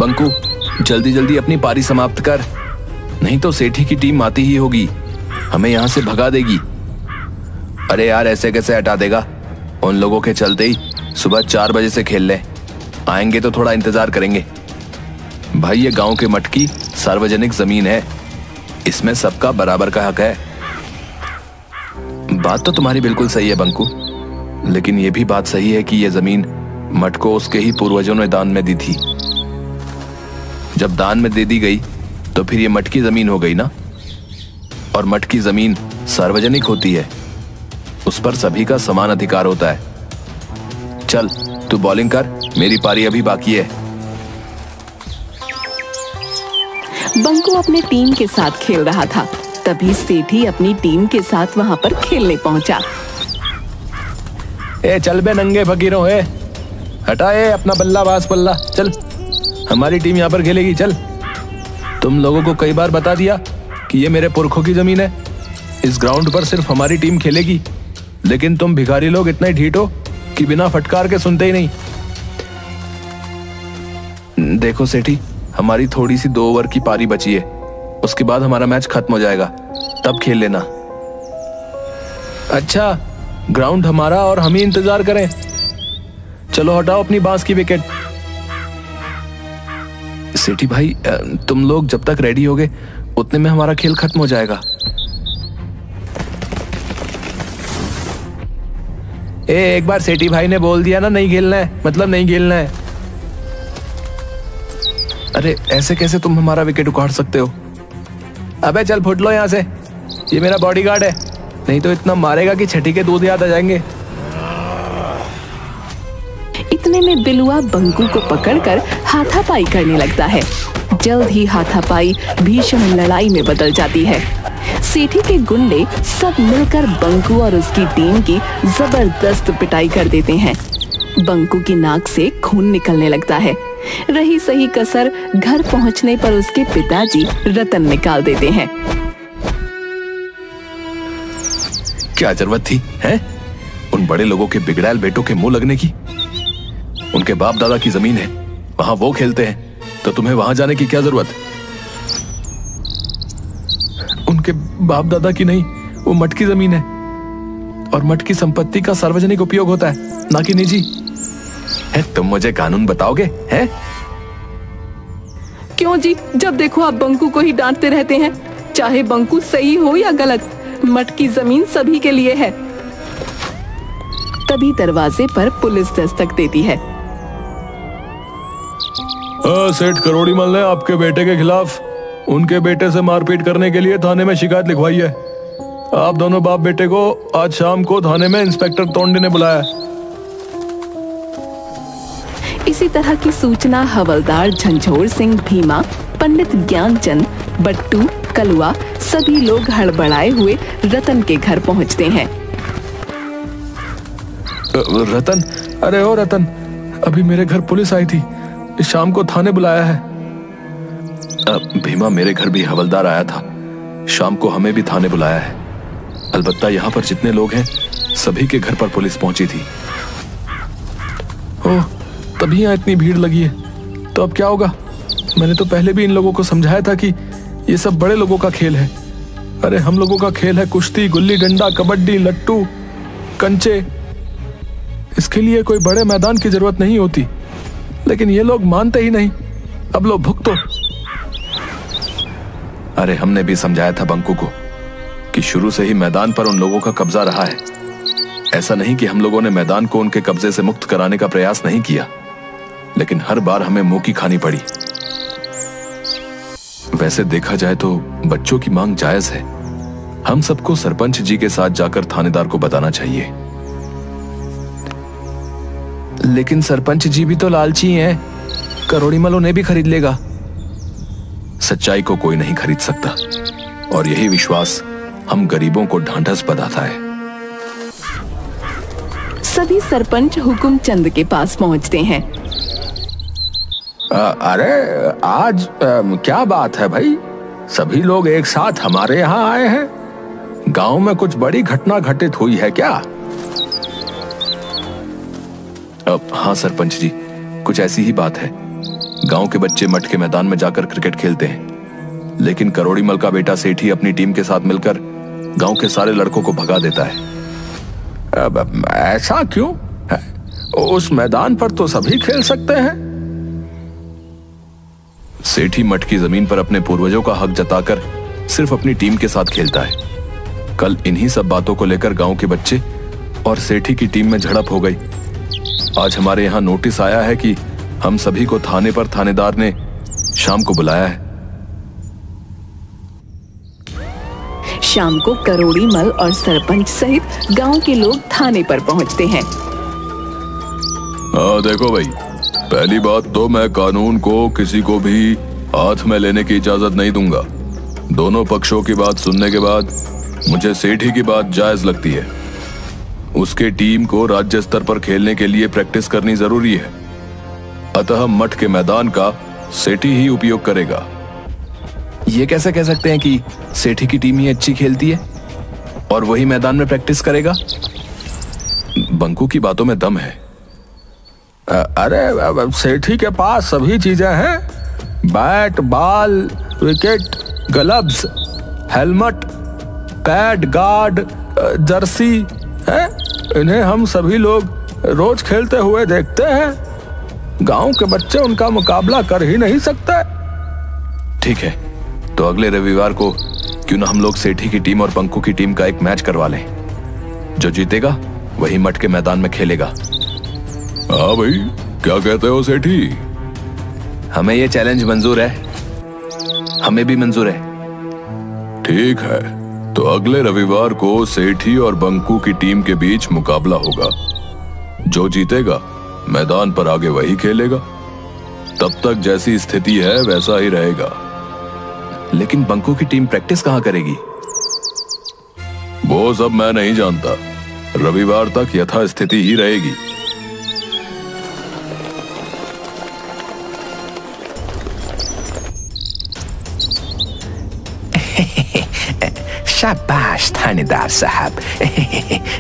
बंकू, जल्दी जल्दी अपनी पारी समाप्त कर, नहीं तो सेठी की टीम आती ही होगी, हमें यहाँ से भगा देगी। अरे यार, ऐसे कैसे हटा देगा? उन लोगों के चलते ही सुबह 4 बजे से खेल ले, आएंगे तो थोड़ा इंतजार करेंगे। भाई, ये गांव के मठ की सार्वजनिक जमीन है, इसमें सबका बराबर का हक है। बात तो तुम्हारी बिल्कुल सही है बंकू, लेकिन यह भी बात सही है कि यह जमीन मठ को उसके ही पूर्वजों ने दान में दी थी। जब दान में दे दी गई तो फिर ये मठ की जमीन हो गई ना, और मठ की जमीन सार्वजनिक होती है, उस पर सभी का समान अधिकार होता है। चल तू बॉलिंग कर, मेरी पारी अभी बाकी है। बंकू अपने टीम के साथ खेल रहा था, तभी सेठी अपनी टीम के साथ वहां पर खेलने पहुंचा। ए चल बे नंगे फकीरों, हटाए अपना बल्ला बास पल्ला, चल हमारी टीम यहाँ पर खेलेगी। चल, तुम लोगों को कई बार बता दिया कि ये मेरे पुरखों की जमीन है, इस ग्राउंड पर सिर्फ हमारी टीम खेलेगी, लेकिन तुम भिखारी लोग इतने ढीठ हो कि बिना फटकार के सुनते ही नहीं। देखो सेठी, हमारी थोड़ी सी 2 ओवर की पारी बची है, उसके बाद हमारा मैच खत्म हो जाएगा, तब खेल लेना। अच्छा, ग्राउंड हमारा और हम ही इंतजार करें? चलो हटाओ अपनी बांस की विकेट। सेठी भाई, तुम लोग जब तक रेडी होगे उतने में हमारा खेल खत्म हो जाएगा। एक बार सेठी भाई ने बोल दिया ना नहीं खेलना है, मतलब नहीं खेलना है। अरे ऐसे कैसे तुम हमारा विकेट उखाड़ सकते हो? अबे चल फुट लो यहाँ से, ये मेरा बॉडीगार्ड है, नहीं तो इतना मारेगा कि छठी के दूध याद आ जाएंगे। इतने में बिलुआ बंकू को पकड़कर हाथापाई करने लगता है। जल्द ही हाथापाई भीषण लड़ाई में बदल जाती है। सेठी के गुंडे सब मिलकर बंकू और उसकी टीम की जबरदस्त पिटाई कर देते हैं। बंकू की नाक से खून निकलने लगता है। रही सही कसर घर पहुंचने पर उसके पिताजी रतन निकाल देते हैं। क्या जरूरत थी हैं? उन बड़े लोगों के बिगड़ैल बेटों के मुंह लगने की? उनके बाप दादा की जमीन है, वहां वो खेलते हैं, तो तुम्हें वहां जाने की क्या जरूरत? उनके बाप दादा की नहीं, वो मठ की जमीन है, और मठ की संपत्ति का सार्वजनिक उपयोग होता है, ना कि निजी। तुम मुझे कानून बताओगे हैं? क्यों जी, जब देखो आप बंकू को ही डांटते रहते हैं। चाहे बंकू सही हो या गलत, मठ की जमीन सभी के लिए है। तभी दरवाजे पर पुलिस दस्तक देती है। सेठ करोड़ीमल ने आपके बेटे के खिलाफ उनके बेटे से मारपीट करने के लिए थाने में शिकायत लिखवाई है। आप दोनों बाप बेटे को आज शाम को थाने में इंस्पेक्टर तोंडे ने बुलाया। इसी तरह की सूचना हवलदार झंझोर सिंह भीमा, पंडित ज्ञानचंद, बट्टू, कलुआ सभी लोग हड़बड़ाए हुए रतन के घर पहुंचते हैं। रतन, अरे ओ रतन, अभी मेरे घर पुलिस आई थी, शाम को थाने बुलाया है। भीमा, मेरे घर भी हवलदार आया था, शाम को हमें भी थाने बुलाया है। अलबत्ता यहाँ पर जितने लोग हैं सभी के घर पर पुलिस पहुंची थी। ओह, तभी यहाँ इतनी भीड़ लगी है। तो अब क्या होगा? मैंने तो पहले भी इन लोगों को समझाया था कि ये सब बड़े लोगों का खेल है। अरे हम लोगों का खेल है कुश्ती, गुल्ली डंडा, कबड्डी, लट्टू, कंचे। इसके लिए कोई बड़े मैदान की जरूरत नहीं होती, लेकिन ये लोग मानते ही नहीं। अब लो भुगतो। अरे हमने भी समझाया था बंकू को कि शुरू से ही मैदान पर उन लोगों का कब्जा रहा है। ऐसा नहीं कि हम लोगों ने मैदान को उनके कब्जे से मुक्त कराने का प्रयास नहीं किया, लेकिन हर बार हमें मुंह की खानी पड़ी। वैसे देखा जाए तो बच्चों की मांग जायज है। हम सबको सरपंच जी के साथ जाकर थानेदार को बताना चाहिए। लेकिन सरपंच जी भी तो लालची हैं, करोड़ीमल उन्हें भी खरीद लेगा। सच्चाई को कोई नहीं खरीद सकता, और यही विश्वास हम गरीबों को ढांढस बताता है। सभी सरपंच हुकुमचंद के पास पहुंचते हैं। अरे आज क्या बात है भाई, सभी लोग एक साथ हमारे यहाँ आए हैं। गांव में कुछ बड़ी घटना घटित हुई है क्या? हाँ सरपंच जी, कुछ ऐसी ही बात है। गांव के बच्चे मठ के मैदान में जाकर क्रिकेट खेलते हैं, लेकिन करोड़ी मल का बेटा सेठी अपनी टीम के साथ मिलकर गांव के सारे लड़कों को भगा देता है। अब ऐसा क्यों? उस मैदान पर तो सभी खेल सकते हैं। सेठी मठ की जमीन पर अपने पूर्वजों का हक जताकर सिर्फ अपनी टीम के साथ खेलता है। कल इन्हीं सब बातों को लेकर गांव के बच्चे और सेठी की टीम में झड़प हो गई। आज हमारे यहाँ नोटिस आया है कि हम सभी को थाने पर थानेदार ने शाम को बुलाया है। शाम को करोड़ी मल और सरपंच सहित गांव के लोग थाने पर पहुंचते हैं। देखो भाई, पहली बात तो मैं कानून को किसी को भी हाथ में लेने की इजाजत नहीं दूंगा। दोनों पक्षों की बात सुनने के बाद मुझे सेठी की बात जायज लगती है। उसके टीम को राज्य स्तर पर खेलने के लिए प्रैक्टिस करनी जरूरी है, अतः मठ के मैदान का सेठी ही उपयोग करेगा। ये कैसे कह सकते हैं कि सेठी की टीम ही अच्छी खेलती है और वही मैदान में प्रैक्टिस करेगा? बंकू की बातों में दम है। अरे सेठी के पास सभी चीजें हैं, bat, ball, wicket, gloves, helmet, pad, guard, Jersey है। इन्हें हम सभी लोग रोज खेलते हुए देखते हैं। गांव के बच्चे उनका मुकाबला कर ही नहीं सकते। ठीक है, तो अगले रविवार को क्यों ना हम लोग सेठी की टीम और बंकू की टीम का एक मैच करवा लें। जो जीतेगा वही मठ के मैदान में खेलेगा। हाँ भाई, क्या कहते हो सेठी? हमें ये चैलेंज मंजूर है। हमें भी मंजूर है। ठीक है, तो अगले रविवार को सेठी और बंकू की टीम के बीच मुकाबला होगा। जो जीतेगा मैदान पर आगे वही खेलेगा। तब तक जैसी स्थिति है वैसा ही रहेगा। लेकिन बंकू की टीम प्रैक्टिस कहां करेगी? वो सब मैं नहीं जानता। रविवार तक यथास्थिति ही रहेगी। शाबाश थानेदार साहब,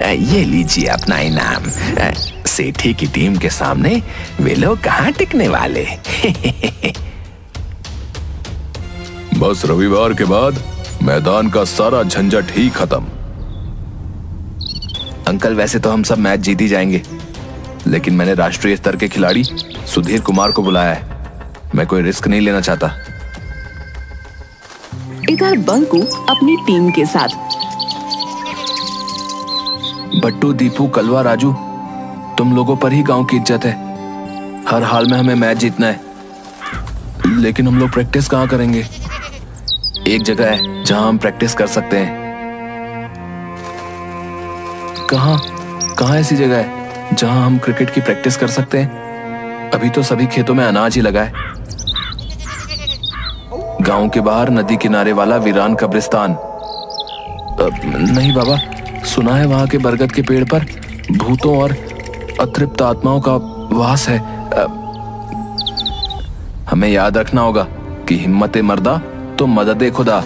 ये लीजिए अपना इनाम। सेठी की टीम के सामने वे लोग कहाँ टिकने वाले। बस रविवार के बाद मैदान का सारा झंझट ही खत्म। अंकल, वैसे तो हम सब मैच जीत ही जाएंगे, लेकिन मैंने राष्ट्रीय स्तर के खिलाड़ी सुधीर कुमार को बुलाया है। मैं कोई रिस्क नहीं लेना चाहता। इधर बंकू अपनी टीम के साथ। बट्टू, दीपू, कलवा, राजू, तुम लोगों पर ही गांव की इज्जत है। हर हाल में हमें मैच जीतना है। लेकिन हम लोग प्रैक्टिस कहां करेंगे? एक जगह है जहां हम प्रैक्टिस कर सकते हैं। कहां ऐसी जगह है जहां हम क्रिकेट की प्रैक्टिस कर सकते हैं? अभी तो सभी खेतों में अनाज ही लगा है। गांव के बाहर नदी किनारे वाला वीरान कब्रिस्तान। नहीं बाबा, सुना है वहां के बरगद के पेड़ पर भूतों और अतृप्त आत्माओं का वास है। हमें याद रखना होगा कि हिम्मते मर्दा तो मददे खुदा।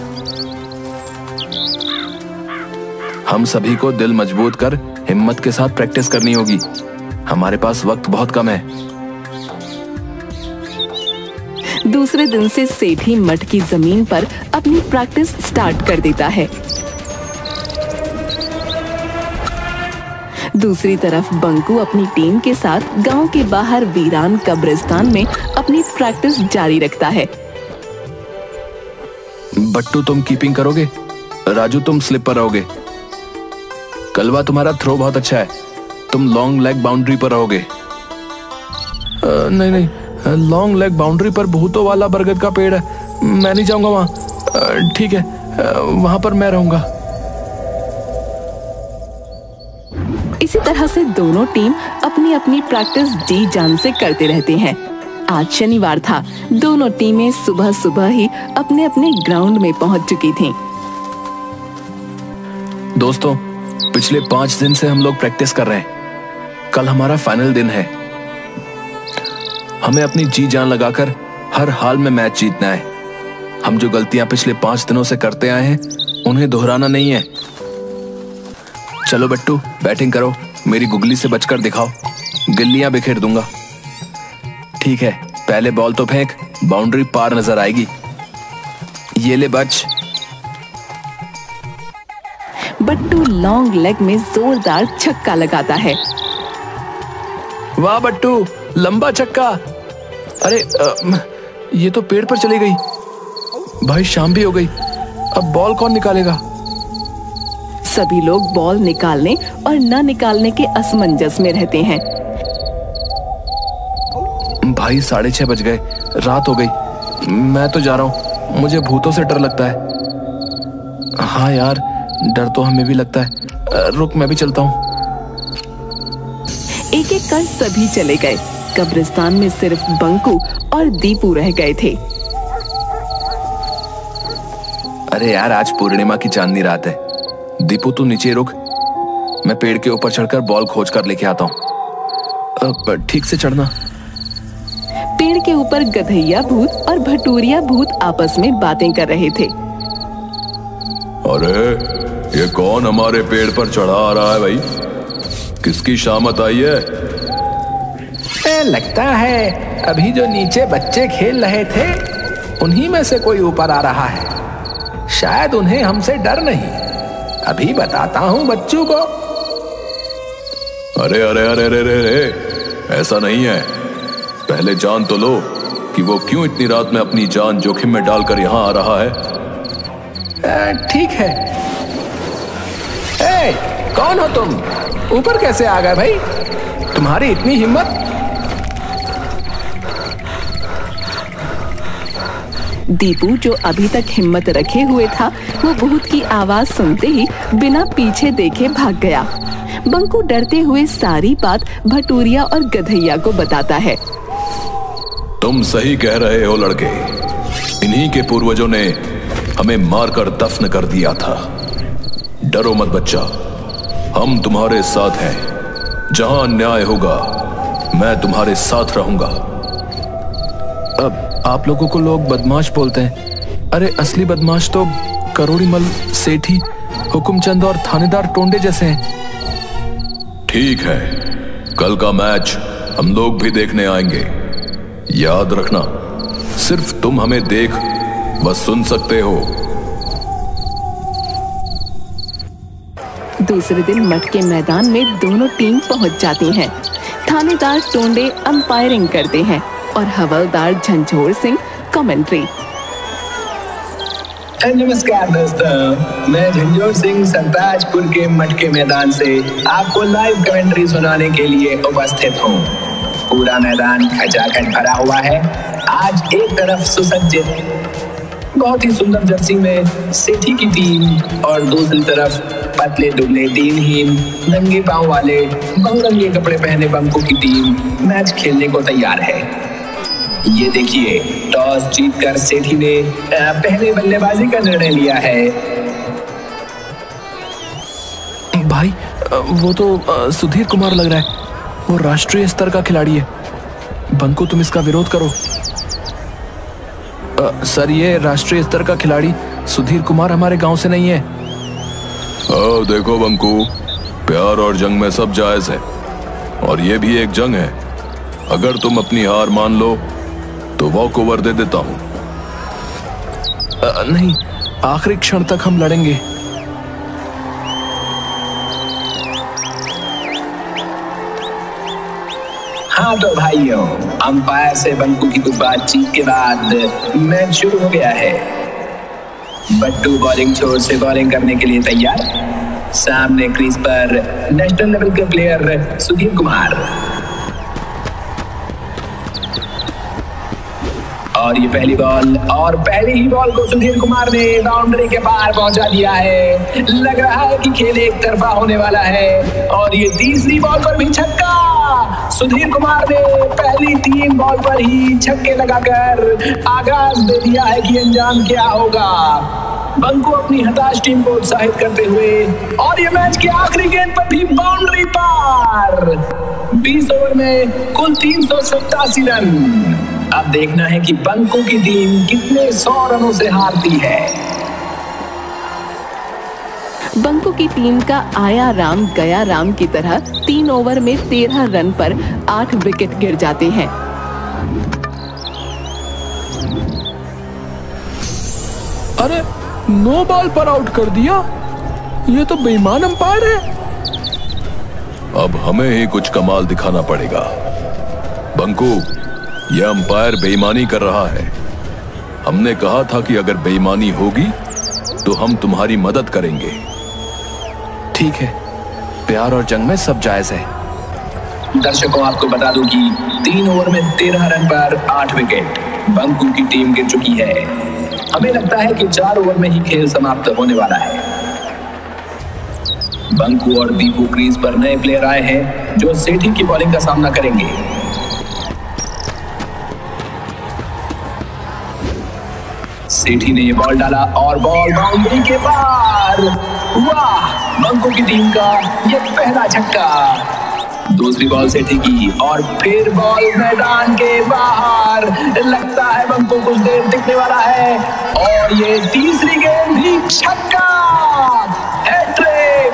हम सभी को दिल मजबूत कर हिम्मत के साथ प्रैक्टिस करनी होगी। हमारे पास वक्त बहुत कम है। दूसरे दिन से सेठी मठ की जमीन पर अपनी प्रैक्टिस स्टार्ट कर देता है। दूसरी तरफ बंकू अपनी टीम के साथ गांव के बाहर वीरान कब्रिस्तान में अपनी प्रैक्टिस जारी रखता है। बट्टू, तुम कीपिंग करोगे। राजू, तुम स्लिप पर रहोगे। कलवा, तुम्हारा थ्रो बहुत अच्छा है। तुम लॉन्ग लेग बाउंड्री पर रहोगे। नहीं, लॉन्ग लेग बाउंड्री पर भूतों वाला बरगद का पेड़ है, मैं नहीं जाऊंगा वहां। ठीक है, वहां पर मैं रहूंगा। इसी तरह से दोनों टीम अपनी अपनी प्रैक्टिस जी जान से करते रहते हैं। आज शनिवार था। दोनों टीमें सुबह सुबह ही अपने अपने ग्राउंड में पहुंच चुकी थीं। दोस्तों, पिछले 5 दिन से हम लोग प्रैक्टिस कर रहे हैं। कल हमारा फाइनल दिन है। हमें अपनी जी जान लगाकर हर हाल में मैच जीतना है। हम जो गलतियां पिछले 5 दिनों से करते आए हैं उन्हें दोहराना नहीं है। चलो बट्टू, बैटिंग करो। मेरी गुगली से बचकर दिखाओ, गिल्लियां बिखेर दूंगा। ठीक है, पहले बॉल तो फेंक, बाउंड्री पार नजर आएगी। ये ले बच। बट्टू लॉन्ग लेग में जोरदार छक्का लगाता है। वाह बट्टू, लंबा छक्का। अरे ये तो पेड़ पर चली गई। भाई शाम भी हो गई, अब बॉल कौन निकालेगा? सभी लोग बॉल निकालने और न निकालने के असमंजस में रहते हैं। भाई 6:30 बज गए, रात हो गई। मैं तो जा रहा हूँ, मुझे भूतों से डर लगता है। हाँ यार, डर तो हमें भी लगता है। रुक, मैं भी चलता हूँ। एक एक कर सभी चले गए। कब्रिस्तान में सिर्फ बंकू और दीपू रह गए थे। अरे यार, आज पूर्णिमा की चांदनी रात है। दीपू तू नीचे रुक, मैं पेड़ के ऊपर चढ़कर बॉल खोज कर लेके आता हूँ। ठीक से चढ़ना। पेड़ के ऊपर गधैया भूत और भटूरिया भूत आपस में बातें कर रहे थे। अरे ये कौन हमारे पेड़ पर चढ़ा आ रहा है भाई? किसकी शामत आई है? लगता है अभी जो नीचे बच्चे खेल रहे थे उन्हीं में से कोई ऊपर आ रहा है। शायद उन्हें हमसे डर नहीं। अभी बताता हूं बच्चों को। अरे अरे अरे अरे अरे, ऐसा नहीं है। पहले जान तो लो कि वो क्यों इतनी रात में अपनी जान जोखिम में डालकर यहां आ रहा है। ठीक है। कौन हो तुम? ऊपर कैसे आ गए भाई? तुम्हारी इतनी हिम्मत? दीपू, जो अभी तक हिम्मत रखे हुए था, वो भूत की आवाज सुनते ही बिना पीछे देखे भाग गया। बंकू डरते हुए सारी बात भटूरिया और गधैया को बताता है। तुम सही कह रहे हो लड़के, इन्हीं के पूर्वजों ने हमें मारकर दफन कर दिया था। डरो मत बच्चा, हम तुम्हारे साथ हैं। जहां अन्याय होगा मैं तुम्हारे साथ रहूंगा। अब आप लोगों को लोग बदमाश बोलते हैं। अरे असली बदमाश तो करोड़ीमल, सेठी, हुकुमचंद और थानेदार टोंडे जैसे हैं। ठीक है, कल का मैच हम लोग भी देखने आएंगे। याद रखना, सिर्फ तुम हमें देख व सुन सकते हो। दूसरे दिन मठ के मैदान में दोनों टीम पहुंच जाती हैं। थानेदार टोंडे अंपायरिंग करते हैं और हवलदार झंझोर सिंह कमेंट्री। नमस्कार दोस्तों, मैं झंझोर सिंह सरताजपुर के मठ के मैदान से आपको लाइव कमेंट्री सुनाने के लिए उपस्थित हूँ। पूरा मैदान खचाखच भरा हुआ है। आज एक तरफ सुसज्जित बहुत ही सुंदर जर्सी में सेठी की टीम और दूसरी तरफ पतले दुबले दिनहीन नंगे पांव वाले बहुरंगे कपड़े पहने बंकू की टीम मैच खेलने को तैयार है। ये देखिए, टॉस जीतकर सेठी ने पहले बल्लेबाजी का निर्णय लिया है। भाई वो तो सुधीर कुमार लग रहा है। वो राष्ट्रीय स्तर का खिलाड़ी है। बंकू, तुम इसका विरोध करो। सर, ये राष्ट्रीय स्तर का खिलाड़ी सुधीर कुमार हमारे गांव से नहीं है। देखो बंकू, प्यार और जंग में सब जायज है और ये भी एक जंग है। अगर तुम अपनी हार मान लो तो वॉक ओवर दे देता हूं। नहीं, आखिरी क्षण तक हम लड़ेंगे। हाँ तो भाइयों, अंपायर से बंकू की कुछ बातचीत के बाद मैच शुरू हो गया है। बट्टू बॉलिंग छोर से बॉलिंग करने के लिए तैयार। सामने क्रीज पर नेशनल लेवल के प्लेयर सुधीर कुमार। और ये पहली बॉल, और पहली ही बॉल को सुधीर कुमार ने बाउंड्री के पार पहुंचा दिया है। लग रहा है कि खेल एक तरफा होने वाला है। और ये तीसरी बॉल पर भी छक्का। सुधीर कुमार ने पहली 3 बॉल पर ही छक्के लगाकर आगाज दे दिया है कि अंजाम क्या होगा। बंकू अपनी हताश टीम को उत्साहित करते हुए, और ये मैच की आखिरी गेंद पर भी बाउंड्री पार। 20 ओवर में कुल 387 रन। अब देखना है कि बंकू की टीम कितने 100 रनों से हारती है। बंकू की टीम का आया राम गया राम की तरह 3 ओवर में 13 रन पर 8 विकेट गिर जाते हैं। अरे 9 बॉल पर आउट कर दिया। ये तो बेईमान अंपायर है। अब हमें ही कुछ कमाल दिखाना पड़ेगा। बंकू, यह अंपायर बेईमानी कर रहा है। हमने कहा था कि अगर बेईमानी होगी तो हम तुम्हारी मदद करेंगे। ठीक है, प्यार और जंग में सब जायज है। दर्शकों, आपको बता दूं कि 3 ओवर में 13 रन पर 8 विकेट बंकू की टीम गिर चुकी है। हमें लगता है कि 4 ओवर में ही खेल समाप्त होने वाला है। बंकू और दीपू क्रीज पर नए प्लेयर आए हैं जो सेठी की बॉलिंग का सामना करेंगे। सेठी ने ये बॉल डाला और बॉल बाउंड्री के पार। वाह, बंकू की टीम का ये पहला छक्का। दूसरी बॉल सेठी की और फिर बॉल मैदान के बाहर। लगता है बंकू कुछ देर टिकने वाला है और ये तीसरी गेंद भी छक्का। हैट्रिक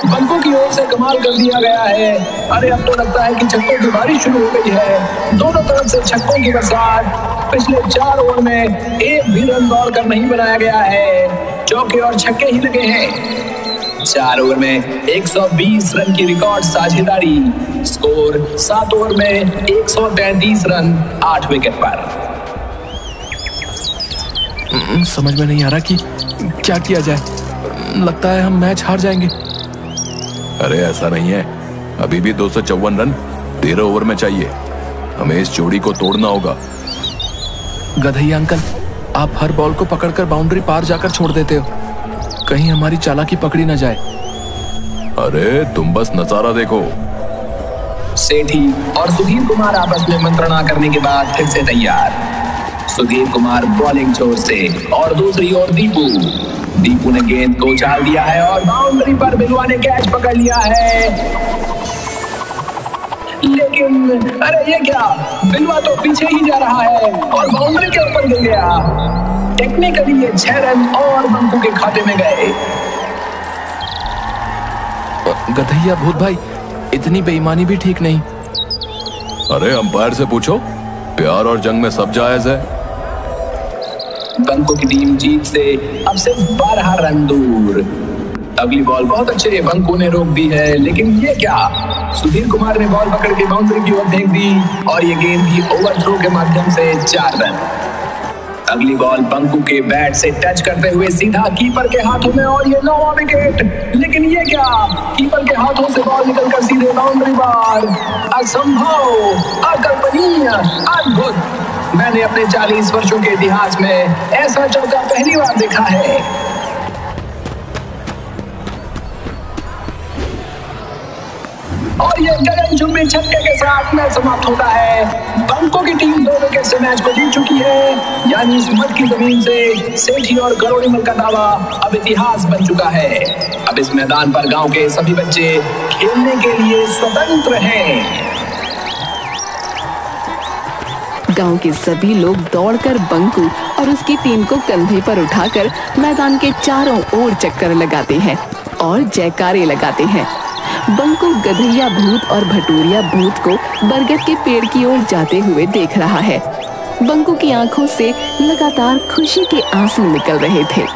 बंकू की ओर से कमाल कर दिया गया है। अरे अब तो लगता है कि छक्कों की बारिश शुरू हो गई है। दोनों तरफ से छक्कों की बरसात। पिछले 4 ओवर में एक भी रन दौड़कर नहीं बनाया गया है। चौके और छक्के ही लगे हैं। 4 ओवर में 120 रन की रिकॉर्ड साझेदारी। स्कोर 7 ओवर में 133 रन 8 विकेट पर। समझ में नहीं आ रहा कि क्या किया जाए। लगता है हम मैच हार जाएंगे। अरे ऐसा नहीं है, अभी भी 254 रन 13 ओवर में चाहिए। हमें इस जोड़ी को तोड़ना होगा। गधैया अंकल, आप हर बॉल को पकड़कर बाउंड्री पार जाकर छोड़ देते हो। कहीं हमारी चालाकी पकड़ी ना जाए। अरे तुम बस नजारा देखो। सेठी और सुधीर कुमार आपस में मंत्रणा करने के बाद फिर से तैयार। सुधीर कुमार बॉलिंग छोर से और दूसरी ओर दीपू ने गेंद को उछाल दिया है और बाउंड्री पर बिलवा ने कैच पकड़ लिया है। लेकिन अरे ये क्या, बिलवा तो पीछे ही जा रहा है और बाउंड्री के ऊपर गिर गया। टेक्निकली ये 6 रन और बंकू के खाते में गए। गधैया भूत भाई, इतनी बेईमानी भी ठीक नहीं। अरे अंपायर से पूछो, प्यार और जंग में सब जायज है। बंकू की टीम जीत से अब सिर्फ 12 रन दूर। अगली बॉल बहुत अच्छे बंकू ने रोक दी है, लेकिन ये क्या, सुधीर कुमार ने बॉल पकड़ के बाउंड्री की ओर फेंक दी और ये गेंद भी ओवरथ्रो के माध्यम से 4 रन। अगली बॉल बंकू के बैट से टच करते हुए सीधा कीपर के हाथों में और ये 9वां विकेट। लेकिन ये क्या, कीपर के हाथों से बॉल निकलकर सीधे बाउंड्री पार। असंभव, अकल्पनीय, अद्भुत। मैंने अपने 40 वर्षों के इतिहास में ऐसा चौका पहली बार देखा है। और ये गगनचुंबी छक्के के साथ मैच समाप्त होता है। बंकू की टीम 2 विकेट से मैच को जीत चुकी है। यानी इस मट की जमीन से सेठी और करोड़ीमल का दावा अब इतिहास बन चुका है। अब इस मैदान पर गांव के सभी बच्चे खेलने के लिए स्वतंत्र हैं। गांव के सभी लोग दौड़कर बंकू और उसकी टीम को कंधे पर उठाकर मैदान के चारों ओर चक्कर लगाते हैं और जयकारे लगाते हैं। बंकू गधैया भूत और भटूरिया भूत को बरगद के पेड़ की ओर जाते हुए देख रहा है। बंकू की आंखों से लगातार खुशी के आंसू निकल रहे थे।